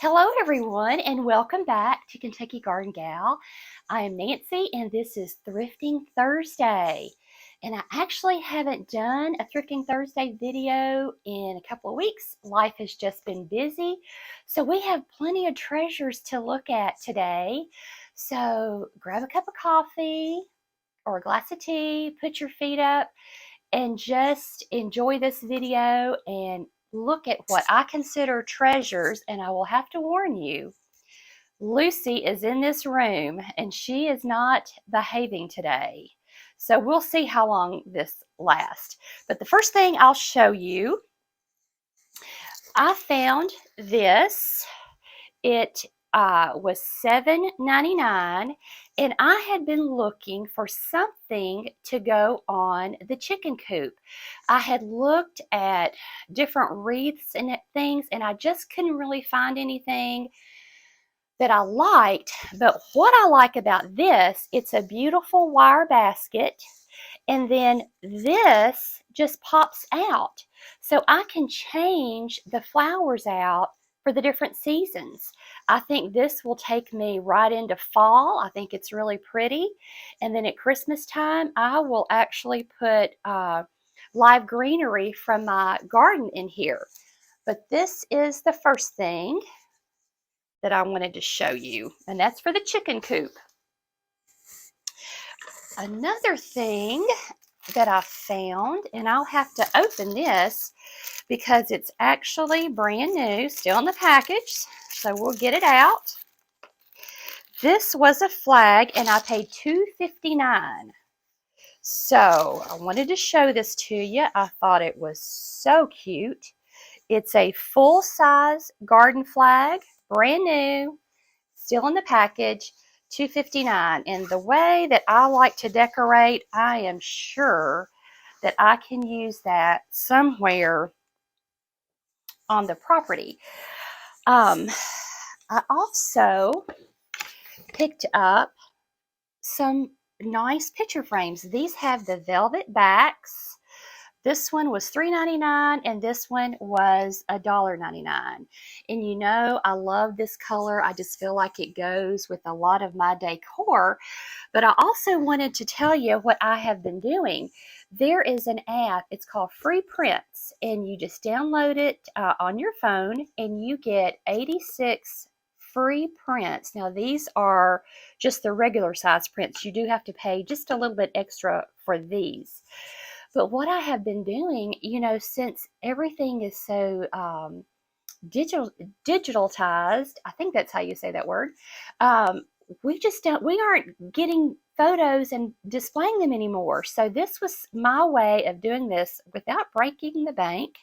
Hello, everyone, and welcome back to Kentucky Garden Gal. I am Nancy, and this is Thrifting Thursday. And I actually haven't done a Thrifting Thursday video in a couple of weeks. Life has just been busy, so we have plenty of treasures to look at today. So grab a cup of coffee or a glass of tea, put your feet up, and just enjoy this video and look at what I consider treasures. And I will have to warn you, Lucy is in this room and she is not behaving today. So we'll see how long this lasts. But the first thing I'll show you, I found this. It was $7.99, and I had been looking for something to go on the chicken coop. I had looked at different wreaths and things, and I just couldn't really find anything that I liked. But what I like about this, it's a beautiful wire basket, and then this just pops out. So I can change the flowers out for the different seasons. I think this will take me right into fall. I think it's really pretty. And then at Christmas time, I will actually put live greenery from my garden in here. But this is the first thing that I wanted to show you, and that's for the chicken coop. Another thing that I found, and I'll have to open this because it's actually brand new, still in the package, so we'll get it out. This was a flag, and I paid $2.59. So I wanted to show this to you. I thought it was so cute. It's a full-size garden flag, brand new, still in the package, $2.59. And the way that I like to decorate, I am sure that I can use that somewhere on the property. I also picked up some nice picture frames. These have the velvet backs. This one was $3.99 and this one was $1.99. And you know, I love this color. I just feel like it goes with a lot of my decor. But I also wanted to tell you what I have been doing. There is an app, it's called Free Prints, and you just download it on your phone and you get 86 free prints. Now these are just the regular size prints. You do have to pay just a little bit extra for these. But what I have been doing, you know, since everything is so digitalized, I think that's how you say that word, we aren't getting photos and displaying them anymore. So this was my way of doing this without breaking the bank.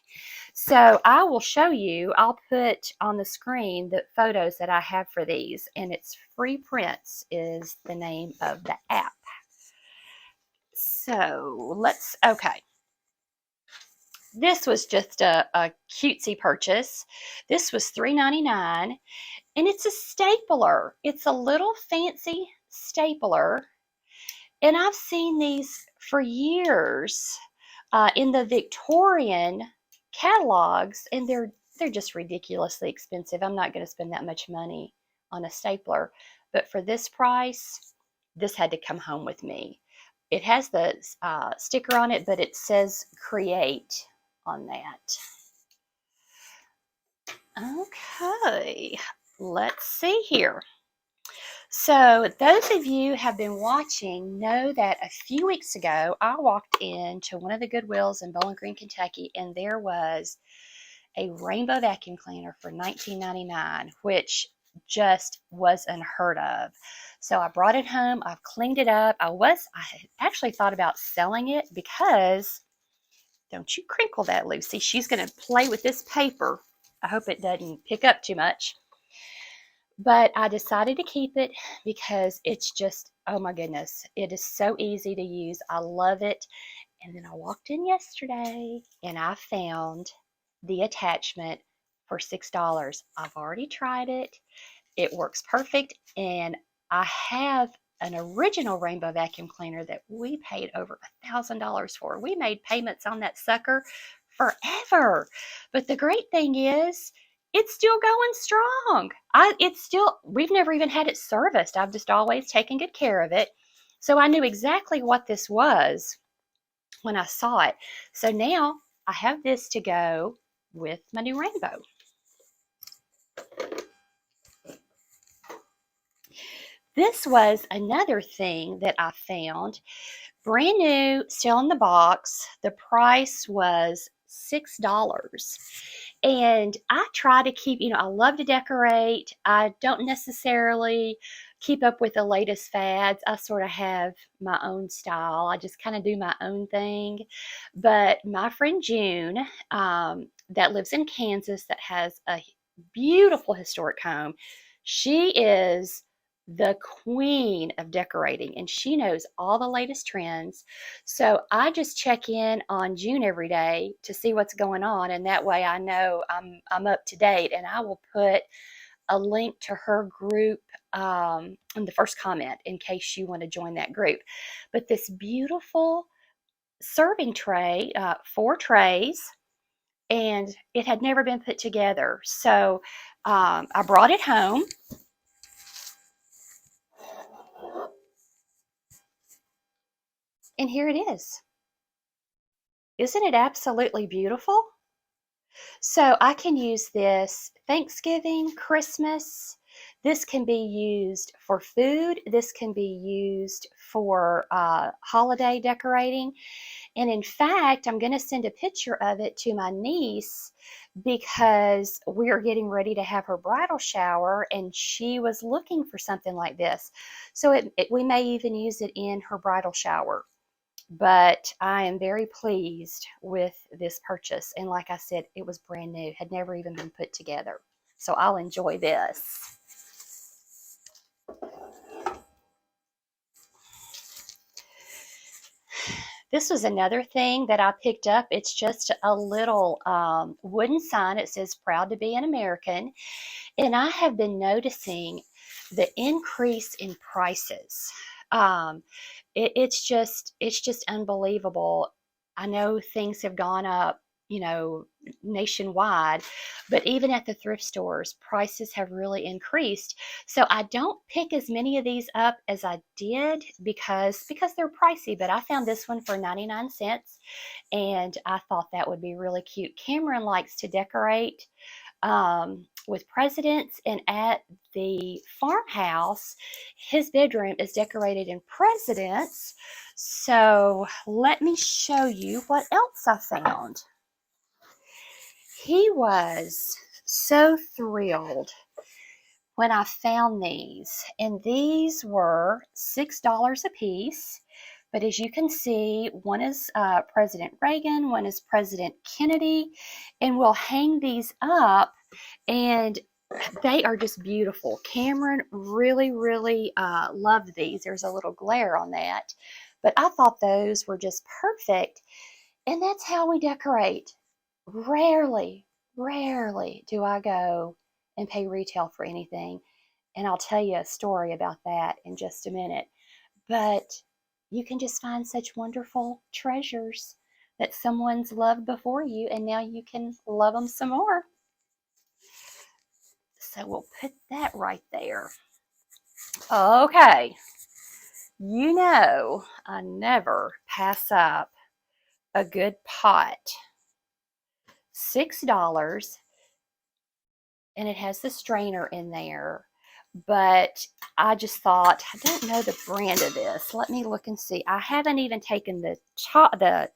So I will show you, I'll put on the screen the photos that I have for these, and it's Free Prints is the name of the app. So okay. This was just a cutesy purchase. This was $3.99, and it's a stapler. It's a little fancy stapler, and I've seen these for years in the Victorian catalogs, and they're just ridiculously expensive. I'm not going to spend that much money on a stapler, but for this price, this had to come home with me. It has the sticker on it, but it says create on that. Okay, let's see here. So those of you who have been watching know that a few weeks ago, I walked into one of the Goodwills in Bowling Green, Kentucky, and there was a rainbow vacuum cleaner for $19.99, which just was unheard of. So I brought it home. I've cleaned it up. I had actually thought about selling it because, don't you crinkle that, Lucy. She's going to play with this paper. I hope it doesn't pick up too much. But I decided to keep it because it's just, oh my goodness, it is so easy to use. I love it. And then I walked in yesterday and I found the attachment for $6. I've already tried it. It works perfect, and I have an original rainbow vacuum cleaner that we paid over $1,000 for. We made payments on that sucker forever. But the great thing is It's still going strong. We've never even had it serviced. I've just always taken good care of it. So I knew exactly what this was when I saw it. So now I have this to go with my new rainbow. This was another thing that I found. Brand new, still in the box. The price was $6. And I try to keep, I love to decorate. I don't necessarily keep up with the latest fads. I sort of have my own style. I just kind of do my own thing. But my friend June, that lives in Kansas, that has a beautiful historic home, she is the queen of decorating, and she knows all the latest trends. So I just check in on June every day to see what's going on, and that way I know I'm up to date. And I will put a link to her group in the first comment in case you want to join that group. But this beautiful serving tray, 4 trays, and it had never been put together. So I brought it home. And here it is. Isn't it absolutely beautiful? So I can use this Thanksgiving, Christmas. This can be used for food. This can be used for holiday decorating. And in fact, I'm going to send a picture of it to my niece because we are getting ready to have her bridal shower, and she was looking for something like this. So we may even use it in her bridal shower. But I am very pleased with this purchase. And like I said, it was brand new, had never even been put together. So I'll enjoy this. This was another thing that I picked up. It's just a little wooden sign. It says, "Proud to be an American." And I have been noticing the increase in prices. Um, it's just unbelievable. I know things have gone up, nationwide, but even at the thrift stores, prices have really increased. So I don't pick as many of these up as I did because they're pricey. But I found this one for 99 cents, and I thought that would be really cute. Cameron likes to decorate with presidents, and at the farmhouse, his bedroom is decorated in presidents. So let me show you what else I found. He was so thrilled when I found these, and these were $6 a piece. But as you can see, one is President Reagan, one is President Kennedy, and we'll hang these up, and they are just beautiful. Cameron really, really loved these. There's a little glare on that, but I thought those were just perfect. And that's how we decorate. Rarely, rarely do I go and pay retail for anything. And I'll tell you a story about that in just a minute. But you can just find such wonderful treasures that someone's loved before you, and now you can love them some more. So we'll put that right there. Okay. I never pass up a good pot. $6, and it has the strainer in there. But I just thought, I don't know the brand of this. Let me look and see. I haven't even taken the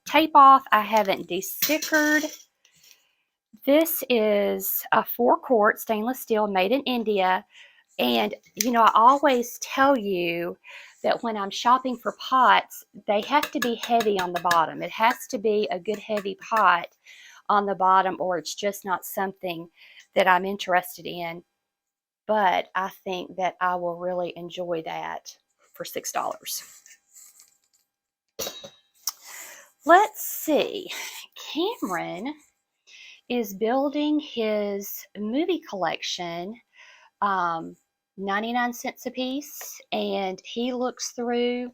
tape off. I haven't destickered. This is a 4-quart stainless steel made in India. And, I always tell you that when I'm shopping for pots, they have to be heavy on the bottom. It has to be a good heavy pot on the bottom, or it's just not something that I'm interested in. But I think that I will really enjoy that for $6. Let's see. Cameron is building his movie collection, 99 cents a piece, and he looks through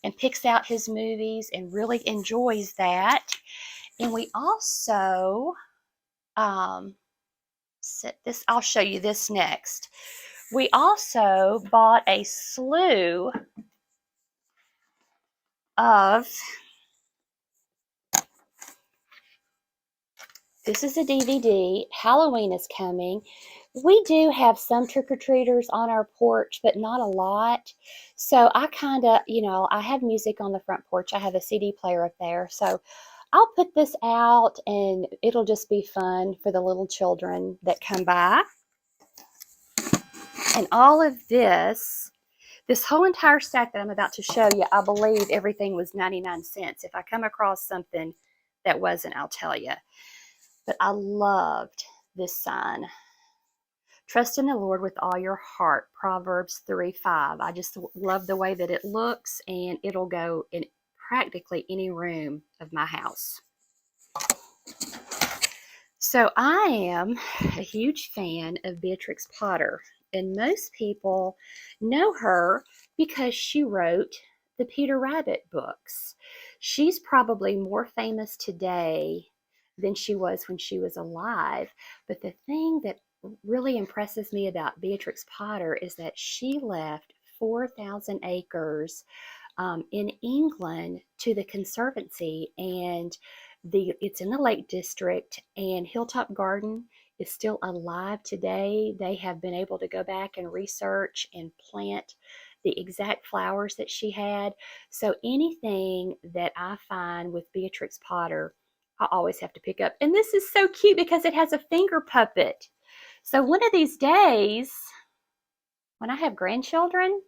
and picks out his movies and really enjoys that. And we also set this. I'll show you this next. We also bought a slew of, this is a DVD. Halloween is coming. We do have some trick-or-treaters on our porch, but not a lot. So I kind of, I have music on the front porch. I have a CD player up there. So I'll put this out and it'll just be fun for the little children that come by. And all of this whole entire stack that I'm about to show you, I believe everything was 99 cents. If I come across something that wasn't, I'll tell you. But I loved this sign. Trust in the Lord with all your heart, Proverbs 3:5. I just love the way that it looks, and it'll go in practically any room of my house. So I am a huge fan of Beatrix Potter, and most people know her because she wrote the Peter Rabbit books. She's probably more famous today than she was when she was alive, but the thing that really impresses me about Beatrix Potter is that she left 4,000 acres in England to the Conservancy, and it's in the Lake District, and Hilltop Garden is still alive today. They have been able to go back and research and plant the exact flowers that she had. So anything that I find with Beatrix Potter, I always have to pick up. And this is so cute because it has a finger puppet. So one of these days, when I have grandchildren,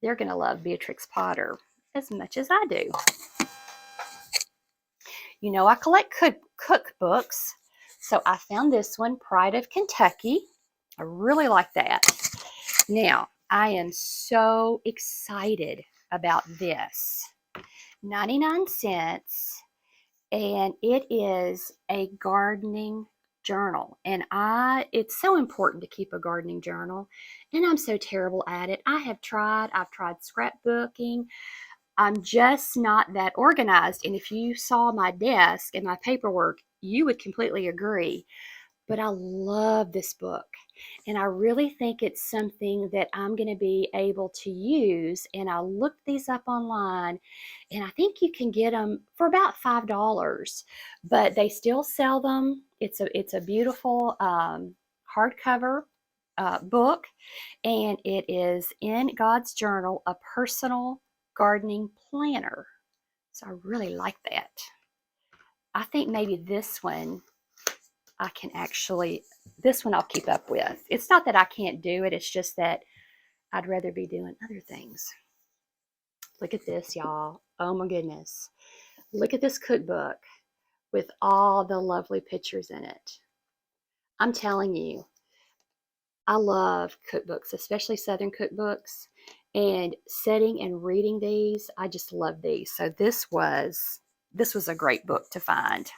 they're going to love Beatrix Potter as much as I do. You know, I collect cookbooks, so I found this one, Pride of Kentucky. I really like that. Now, I am so excited about this. 99 cents, and it is a gardening journal. And it's so important to keep a gardening journal, and I'm so terrible at it. I've tried scrapbooking. I'm just not that organized. And if you saw my desk and my paperwork, you would completely agree. But I love this book. And I really think it's something that I'm going to be able to use. And I looked these up online, and I think you can get them for about $5, but they still sell them. It's a beautiful hardcover book, and it is In God's Journal, a personal gardening planner. So I really like that. I think maybe this one this one I'll keep up with. It's not that I can't do it, it's just that I'd rather be doing other things. Look at this, y'all. Oh my goodness. Look at this cookbook with all the lovely pictures in it. I'm telling you, I love cookbooks, especially Southern cookbooks. And sitting and reading these, I just love these. So this was a great book to find.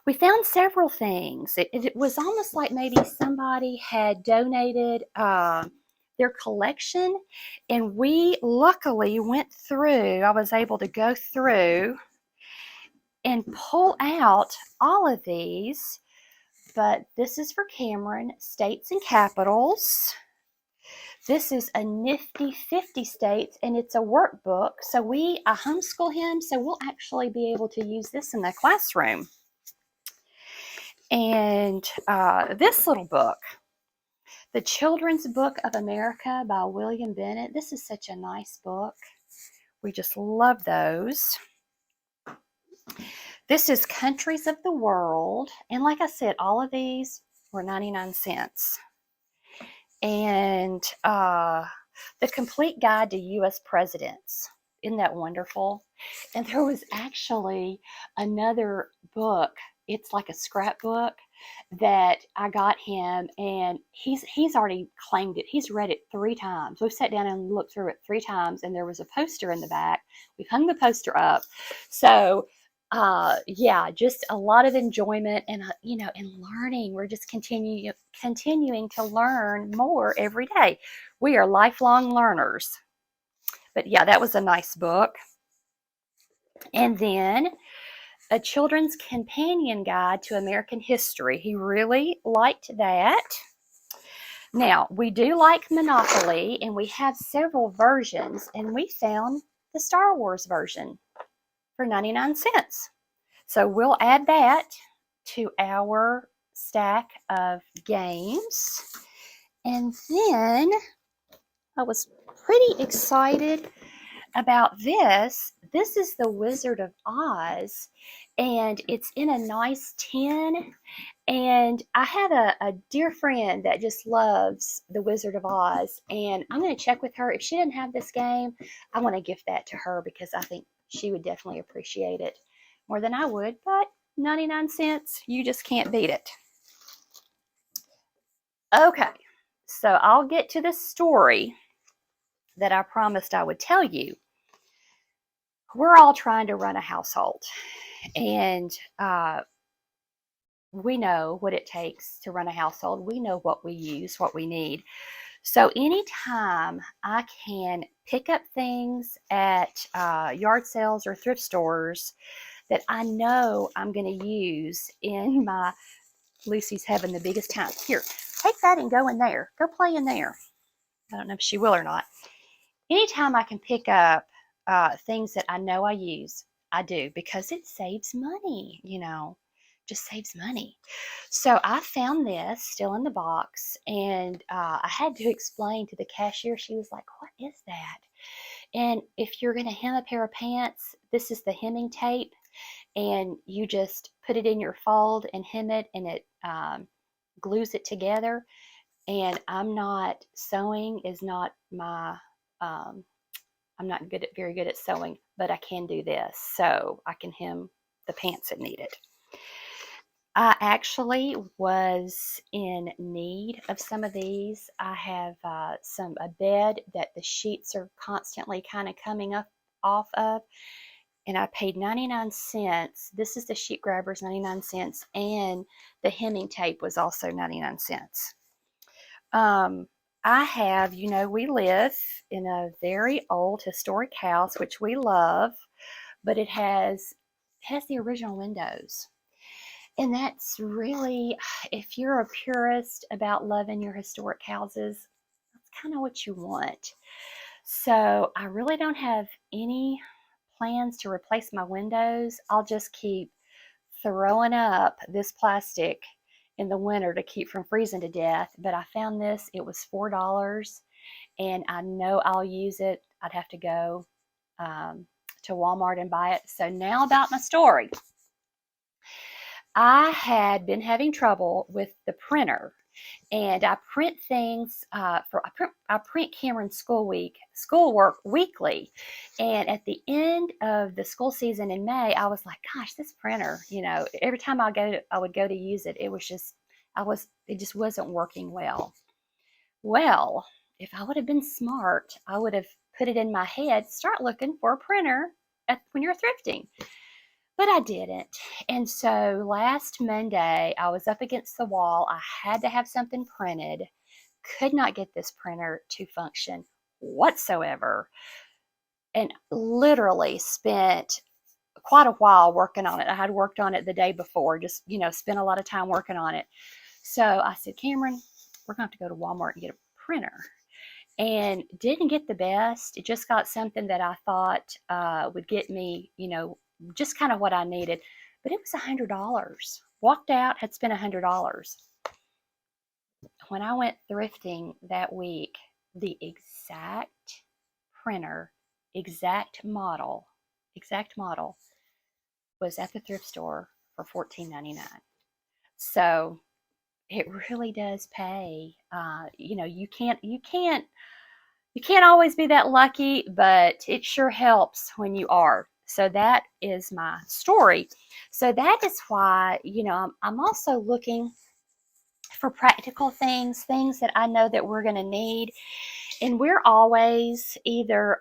We found several things. It was almost like maybe somebody had donated their collection, and we luckily went through. I was able to go through and pull out all of these. But this is for Cameron, States and Capitals. This is a nifty 50 states, and it's a workbook. So I homeschool him, so we'll actually be able to use this in the classroom. And this little book, The Children's Book of America by William Bennett. This is such a nice book. We just love those. This is Countries of the World. And like I said, all of these were 99 cents. And The Complete Guide to U.S. Presidents. Isn't that wonderful? And there was actually another book. It's like a scrapbook that I got him, and he's already claimed it. He's read it 3 times. We've sat down and looked through it 3 times, and there was a poster in the back. We've hung the poster up. So yeah, just a lot of enjoyment and and learning. We're just continuing to learn more every day. We are lifelong learners. But yeah, that was a nice book. And then a children's companion guide to American history. He really liked that. Now, we do like Monopoly, and we have several versions, and we found the Star Wars version for 99 cents. So we'll add that to our stack of games. And then I was pretty excited about this. This is the Wizard of Oz, and it's in a nice tin. And I have a dear friend that just loves the Wizard of Oz, and I'm going to check with her. If she didn't have this game, I want to gift that to her because I think she would definitely appreciate it more than I would. But 99 cents, you just can't beat it. Okay, so I'll get to the story that I promised I would tell you. We're all trying to run a household, and we know what it takes to run a household. We know what we use, what we need. So anytime I can pick up things at yard sales or thrift stores that I know I'm going to use in my Lucy's having the biggest time. Here, take that and go in there. Go play in there. I don't know if she will or not. Anytime I can pick up things that I know I use, I do, because it saves money, just saves money. So I found this still in the box, and I had to explain to the cashier. She was like, "What is that?" And if you're going to hem a pair of pants, this is the hemming tape, and you just put it in your fold and hem it, and it glues it together. And I'm not sewing is not my I'm not very good at sewing, but I can do this, so I can hem the pants that need it. I actually was in need of some of these. I have a bed that the sheets are constantly kind of coming up off of, and I paid 99 cents. This is the sheet grabbers, 99 cents, and the hemming tape was also 99 cents. I have, we live in a very old historic house, which we love, but it has the original windows. And that's really, if you're a purist about loving your historic houses, that's kind of what you want. So I really don't have any plans to replace my windows. I'll just keep throwing up this plastic in the winter to keep from freezing to death. But I found this, it was $4, and I know I'll use it. I'd have to go to Walmart and buy it. So now about my story. I had been having trouble with the printer, and I print things I print Cameron's schoolwork weekly. And at the end of the school season in May, I was like, gosh, this printer, every time I would go to use it, it just wasn't working well. Well, if I would have been smart, I would have put it in my head, start looking for a printer when you're thrifting. But I didn't. And so last Monday, I was up against the wall. I had to have something printed. Could not get this printer to function whatsoever. And literally spent quite a while working on it. I had worked on it the day before, just, spent a lot of time working on it. So I said, Cameron, we're going to have to go to Walmart and get a printer. And didn't get the best. It just got something that I thought would get me, just kind of what I needed. But it was $100. Walked out, had spent $100. When I went thrifting that week, the exact printer, exact model was at the thrift store for $14.99. So it really does pay. You can't always be that lucky, but it sure helps when you are. So that is my story. So that is why, I'm also looking for practical things that I know that we're going to need. And we're always either,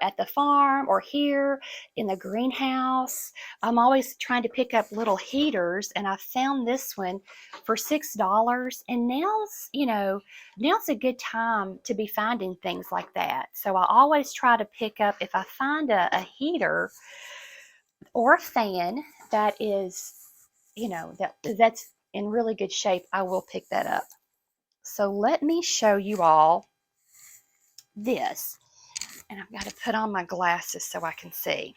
at the farm or here in the greenhouse. I'm always trying to pick up little heaters, and I found this one for $6. And now's a good time to be finding things like that. So I always try to pick up, if I find a heater or a fan that is, that's in really good shape, I will pick that up. So let me show you all this. And I've got to put on my glasses so I can see.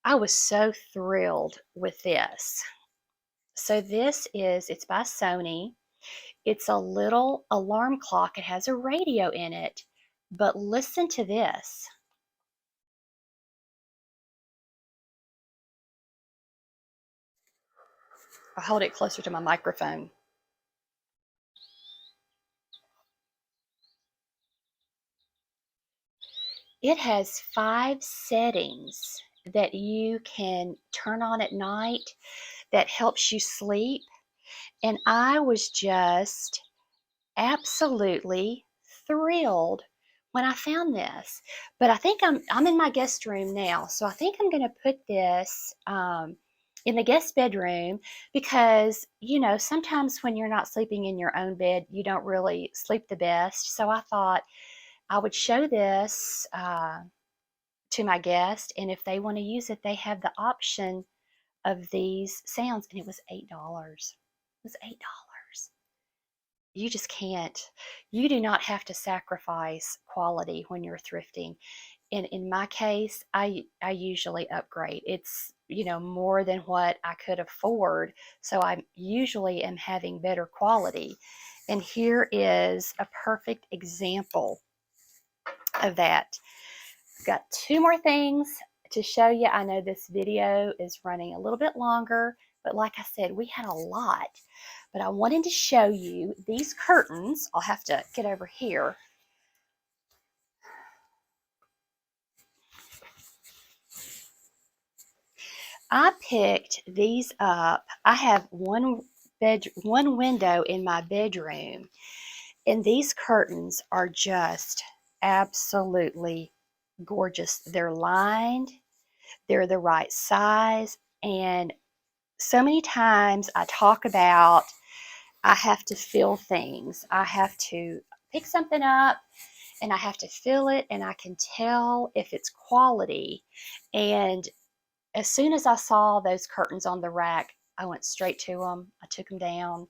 I was so thrilled with this. So it's by Sony. It's a little alarm clock. It has a radio in it. But listen to this. I'll hold it closer to my microphone. It has 5 settings that you can turn on at night that helps you sleep. And I was just absolutely thrilled when I found this. But I think I'm in my guest room now, so I think I'm going to put this in the guest bedroom because sometimes when you're not sleeping in your own bed, you don't really sleep the best. So I thought I would show this to my guest, and if they want to use it, they have the option of these sounds, and it was $8. It was $8. You just can't. You do not have to sacrifice quality when you're thrifting. And in my case, I usually upgrade. It's more than what I could afford, so I usually am having better quality. And here is a perfect example of that. I've got 2 more things to show you. I know this video is running a little bit longer, but like I said, we had a lot. But I wanted to show you these curtains. I'll have to get over here. I picked these up. I have one window in my bedroom, and these curtains are just absolutely gorgeous. They're lined, they're the right size, and so many times I talk about I have to feel things. I have to pick something up and I have to feel it, and I can tell if it's quality. And as soon as I saw those curtains on the rack, I went straight to them. I took them down,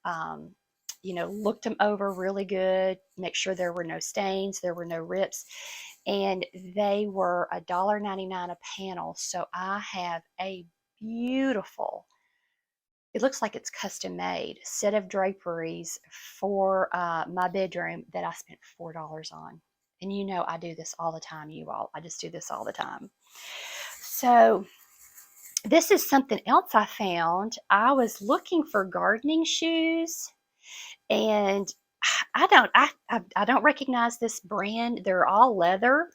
um, looked them over really good, make sure there were no stains, there were no rips, and they were $1.99 a panel. So I have a beautiful, it looks like it's custom made set of draperies for my bedroom that I spent $4 on. And I do this all the time, you all. I just do this all the time. So this is something else I found. I was looking for gardening shoes, and I don't recognize this brand. They're all leather.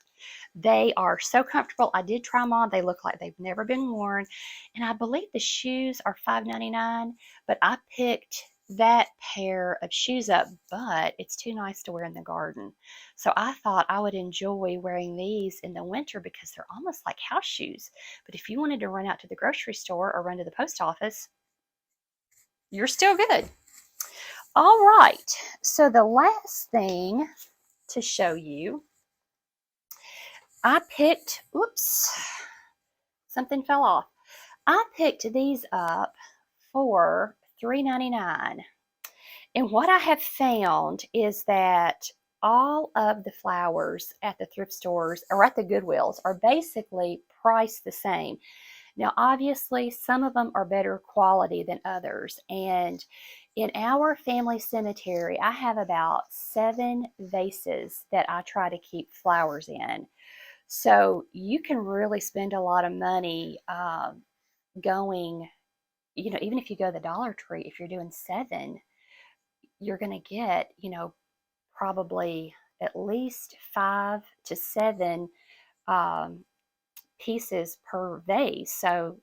They are so comfortable. I did try them on. They look like they've never been worn. And I believe the shoes are $5.99, but I picked that pair of shoes up, but it's too nice to wear in the garden. So I thought I would enjoy wearing these in the winter because they're almost like house shoes. But if you wanted to run out to the grocery store or run to the post office, you're still good. All right, so the last thing to show you, I picked, oops, something fell off. I picked these up for $3.99. And what I have found is that all of the flowers at the thrift stores or at the Goodwills are basically priced the same. Now, obviously, some of them are better quality than others. And in our family cemetery, I have about 7 vases that I try to keep flowers in. So you can really spend a lot of money going, even if you go to the Dollar Tree, if you're doing 7, you're going to get, probably at least 5 to 7 um, pieces per vase. So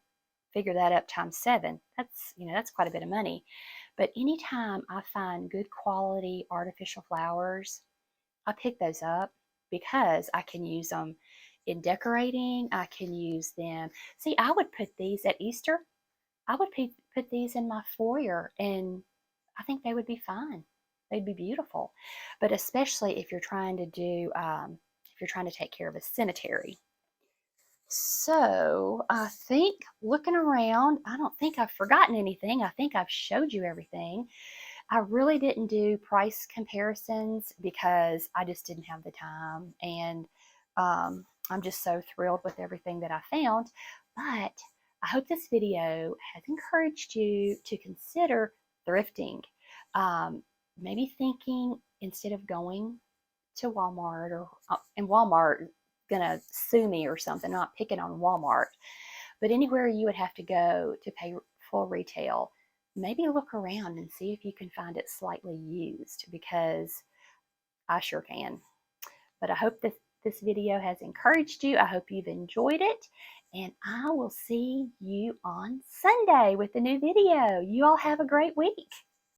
figure that up times 7. That's quite a bit of money. But anytime I find good quality artificial flowers, I pick those up because I can use them in decorating. I can use them. See, I would put these at Easter. I would put these in my foyer, and I think they would be fine. They'd be beautiful. But especially if you're trying to take care of a cemetery. So I think looking around, I don't think I've forgotten anything. I think I've showed you everything. I really didn't do price comparisons because I just didn't have the time. And I'm just so thrilled with everything that I found. But I hope this video has encouraged you to consider thrifting. Maybe thinking instead of going to Walmart or and Walmart gonna sue me or something, not picking on Walmart, but anywhere you would have to go to pay full retail, maybe look around and see if you can find it slightly used, because I sure can. But I hope that this video has encouraged you. I hope you've enjoyed it, and I will see you on Sunday with a new video. You all have a great week.